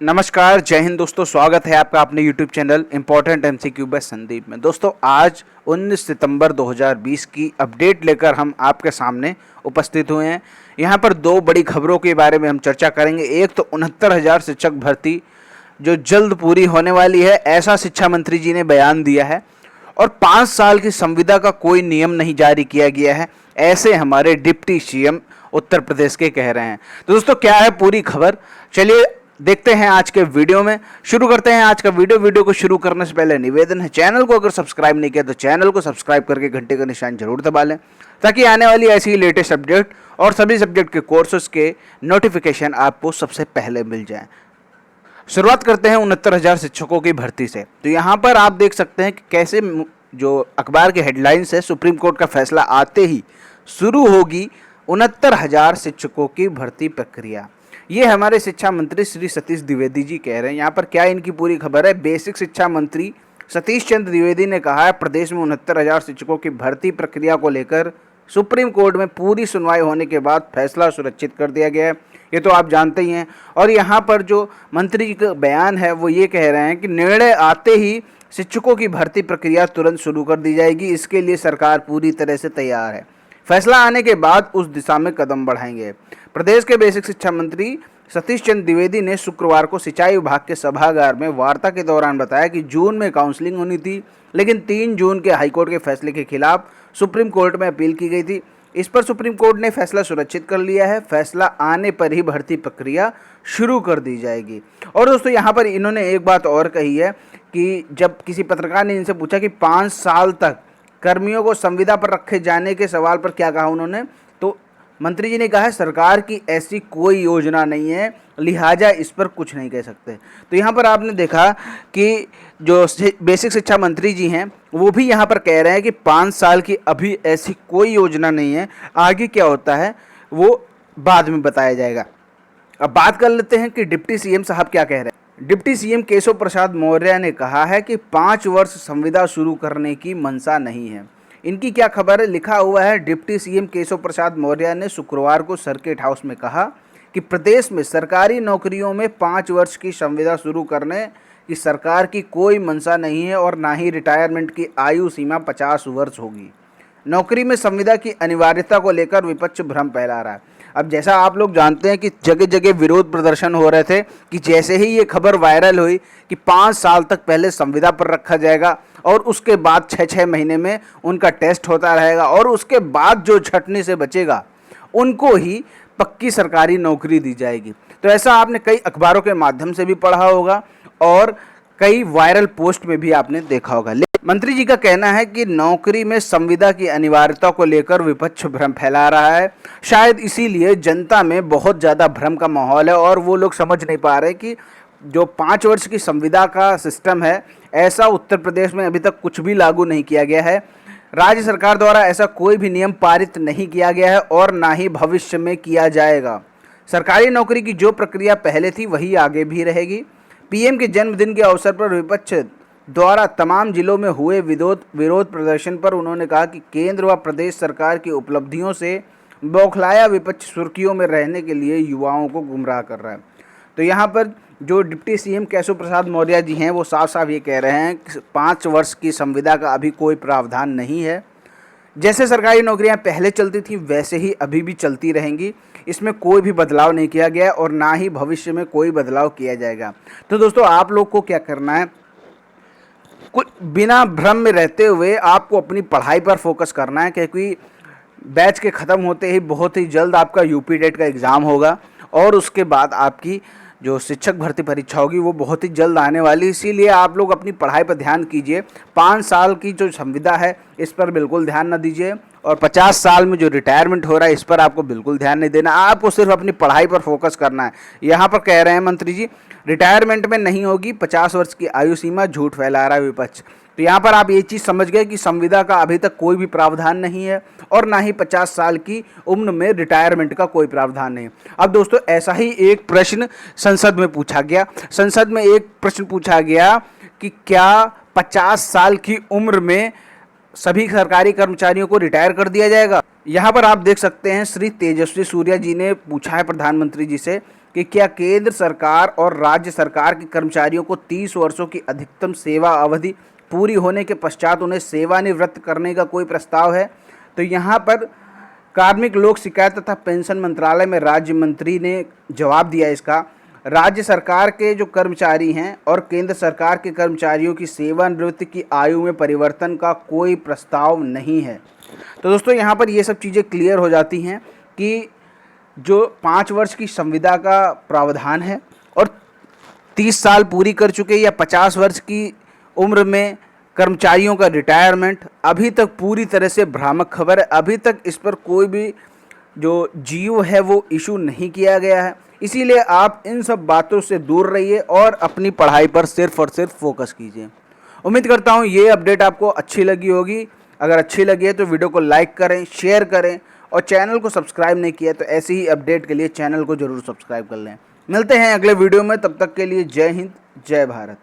नमस्कार, जय हिंद दोस्तों। स्वागत है आपका अपने YouTube channel important MCQ by Sandeep में। दोस्तों आज 19 सितंबर 2020 की अपडेट लेकर हम आपके सामने उपस्थित हुए हैं। यहाँ पर दो बड़ी खबरों के बारे में हम चर्चा करेंगे। एक तो 69,000 शिक्षक भर्ती जो जल्द पूरी होने वाली है, ऐसा शिक्षा मंत्री जी ने बयान दिया है। और 5 साल की संविदा का कोई नियम नहीं जारी किया गया है, ऐसे हमारे डिप्टी CM उत्तर प्रदेश के कह रहे हैं। तो दोस्तों क्या है पूरी खबर, चलिए देखते हैं आज के वीडियो में। शुरू करते हैं आज का वीडियो को शुरू करने से पहले निवेदन है, चैनल को अगर सब्सक्राइब नहीं किया तो चैनल को सब्सक्राइब करके घंटे का निशान जरूर दबा लें, ताकि आने वाली ऐसी ही लेटेस्ट अपडेट और सभी सब्जेक्ट के कोर्सेज के नोटिफिकेशन आपको सबसे पहले मिल जाएं। शुरुआत करते हैं 69,000 शिक्षकों की भर्ती से। तो यहाँ पर आप देख सकते हैं कि कैसे जो अखबार के हेडलाइंस है, सुप्रीम कोर्ट का फैसला आते ही शुरू होगी 69,000 शिक्षकों की भर्ती प्रक्रिया। ये हमारे शिक्षा मंत्री श्री सतीश द्विवेदी जी कह रहे हैं। यहाँ पर क्या इनकी पूरी खबर है। बेसिक शिक्षा मंत्री सतीश चंद्र द्विवेदी ने कहा है, प्रदेश में 69,000 शिक्षकों की भर्ती प्रक्रिया को लेकर सुप्रीम कोर्ट में पूरी सुनवाई होने के बाद फैसला सुरक्षित कर दिया गया है। ये तो आप जानते ही हैं। और यहाँ पर जो मंत्री जी का बयान है वो ये कह रहे हैं कि निर्णय आते ही शिक्षकों की भर्ती प्रक्रिया तुरंत शुरू कर दी जाएगी। इसके लिए सरकार पूरी तरह से तैयार है। फैसला आने के बाद उस दिशा में कदम बढ़ाएंगे। प्रदेश के बेसिक शिक्षा मंत्री सतीश चंद्र द्विवेदी ने शुक्रवार को सिंचाई विभाग के सभागार में वार्ता के दौरान बताया कि जून में काउंसलिंग होनी थी, लेकिन 3 जून के हाईकोर्ट के फैसले के खिलाफ सुप्रीम कोर्ट में अपील की गई थी। इस पर सुप्रीम कोर्ट ने फैसला सुरक्षित कर लिया है। फैसला आने पर ही भर्ती प्रक्रिया शुरू कर दी जाएगी। और दोस्तों यहाँ पर इन्होंने एक बात और कही है कि जब किसी पत्रकार ने इनसे पूछा कि 5 साल तक कर्मियों को संविदा पर रखे जाने के सवाल पर क्या कहा उन्होंने, तो मंत्री जी ने कहा है सरकार की ऐसी कोई योजना नहीं है, लिहाजा इस पर कुछ नहीं कह सकते। तो यहाँ पर आपने देखा कि जो बेसिक शिक्षा मंत्री जी हैं वो भी यहाँ पर कह रहे हैं कि 5 साल की अभी ऐसी कोई योजना नहीं है, आगे क्या होता है वो बाद में बताया जाएगा। अब बात कर लेते हैं कि डिप्टी CM साहब क्या कह रहे हैं। डिप्टी CM केशव प्रसाद मौर्य ने कहा है कि 5 वर्ष संविदा शुरू करने की मंशा नहीं है। इनकी क्या खबर है, लिखा हुआ है, डिप्टी CM केशव प्रसाद मौर्य ने शुक्रवार को सर्किट हाउस में कहा कि प्रदेश में सरकारी नौकरियों में 5 वर्ष की संविदा शुरू करने की सरकार की कोई मंशा नहीं है और ना ही रिटायरमेंट की आयु सीमा 50 वर्ष होगी। नौकरी में संविदा की अनिवार्यता को लेकर विपक्ष भ्रम फैला रहा है। अब जैसा आप लोग जानते हैं कि जगह जगह विरोध प्रदर्शन हो रहे थे कि जैसे ही ये खबर वायरल हुई कि 5 साल तक पहले संविदा पर रखा जाएगा और उसके बाद 6-6 महीने में उनका टेस्ट होता रहेगा और उसके बाद जो छटनी से बचेगा उनको ही पक्की सरकारी नौकरी दी जाएगी। तो ऐसा आपने कई अखबारों के माध्यम से भी पढ़ा होगा और कई वायरल पोस्ट में भी आपने देखा होगा। मंत्री जी का कहना है कि नौकरी में संविदा की अनिवार्यता को लेकर विपक्ष भ्रम फैला रहा है। शायद इसीलिए जनता में बहुत ज़्यादा भ्रम का माहौल है और वो लोग समझ नहीं पा रहे कि जो 5 वर्ष की संविदा का सिस्टम है, ऐसा उत्तर प्रदेश में अभी तक कुछ भी लागू नहीं किया गया है। राज्य सरकार द्वारा ऐसा कोई भी नियम पारित नहीं किया गया है और ना ही भविष्य में किया जाएगा। सरकारी नौकरी की जो प्रक्रिया पहले थी वही आगे भी रहेगी। PM के जन्मदिन के अवसर पर विपक्ष द्वारा तमाम जिलों में हुए विरोध प्रदर्शन पर उन्होंने कहा कि केंद्र व प्रदेश सरकार की उपलब्धियों से बौखलाया विपक्ष सुर्खियों में रहने के लिए युवाओं को गुमराह कर रहा है। तो यहाँ पर जो डिप्टी CM केशव प्रसाद मौर्य जी हैं वो साफ साफ ये कह रहे हैं कि 5 वर्ष की संविदा का अभी कोई प्रावधान नहीं है। जैसे सरकारी नौकरियां पहले चलती थी वैसे ही अभी भी चलती रहेंगी। इसमें कोई भी बदलाव नहीं किया गया और ना ही भविष्य में कोई बदलाव किया जाएगा। तो दोस्तों आप लोग को क्या करना है, कुछ बिना भ्रम में रहते हुए आपको अपनी पढ़ाई पर फोकस करना है, क्योंकि बैच के ख़त्म होते ही बहुत ही जल्द आपका UP टेट का एग्ज़ाम होगा और उसके बाद आपकी जो शिक्षक भर्ती परीक्षा होगी वो बहुत ही जल्द आने वाली। इसीलिए आप लोग अपनी पढ़ाई पर ध्यान कीजिए। 5 साल की जो संविदा है इस पर बिल्कुल ध्यान न दीजिए और 50 साल में जो रिटायरमेंट हो रहा है इस पर आपको बिल्कुल ध्यान नहीं देना। आपको सिर्फ अपनी पढ़ाई पर फोकस करना है। यहाँ पर कह रहे हैं मंत्री जी रिटायरमेंट में नहीं होगी 50 वर्ष की आयु सीमा, झूठ फैला रहा है विपक्ष। तो यहाँ पर आप ये चीज़ समझ गए कि संविदा का अभी तक कोई भी प्रावधान नहीं है और ना ही 50 साल की उम्र में रिटायरमेंट का कोई प्रावधान नहीं। अब दोस्तों ऐसा ही एक प्रश्न संसद में पूछा गया। संसद में एक प्रश्न पूछा गया कि क्या 50 साल की उम्र में सभी सरकारी कर्मचारियों को रिटायर कर दिया जाएगा। यहाँ पर आप देख सकते हैं श्री तेजस्वी सूर्या जी ने पूछा है प्रधानमंत्री जी से कि क्या केंद्र सरकार और राज्य सरकार के कर्मचारियों को 30 वर्षों की अधिकतम सेवा अवधि पूरी होने के पश्चात उन्हें सेवानिवृत्त करने का कोई प्रस्ताव है। तो यहाँ पर कार्मिक लोक शिकायत तथा पेंशन मंत्रालय में राज्य मंत्री ने जवाब दिया इसका। राज्य सरकार के जो कर्मचारी हैं और केंद्र सरकार के कर्मचारियों की सेवानिवृत्ति की आयु में परिवर्तन का कोई प्रस्ताव नहीं है। तो दोस्तों यहाँ पर ये सब चीज़ें क्लियर हो जाती हैं कि जो 5 वर्ष की संविदा का प्रावधान है और 30 साल पूरी कर चुके या 50 वर्ष की उम्र में कर्मचारियों का रिटायरमेंट अभी तक पूरी तरह से भ्रामक खबर है। अभी तक इस पर कोई भी जो जीओ है वो इशू नहीं किया गया है। इसीलिए आप इन सब बातों से दूर रहिए और अपनी पढ़ाई पर सिर्फ और सिर्फ फोकस कीजिए। उम्मीद करता हूँ ये अपडेट आपको अच्छी लगी होगी। अगर अच्छी लगी है तो वीडियो को लाइक करें, शेयर करें और चैनल को सब्सक्राइब नहीं किया तो ऐसे ही अपडेट के लिए चैनल को ज़रूर सब्सक्राइब कर लें। मिलते हैं अगले वीडियो में, तब तक के लिए जय हिंद, जय भारत।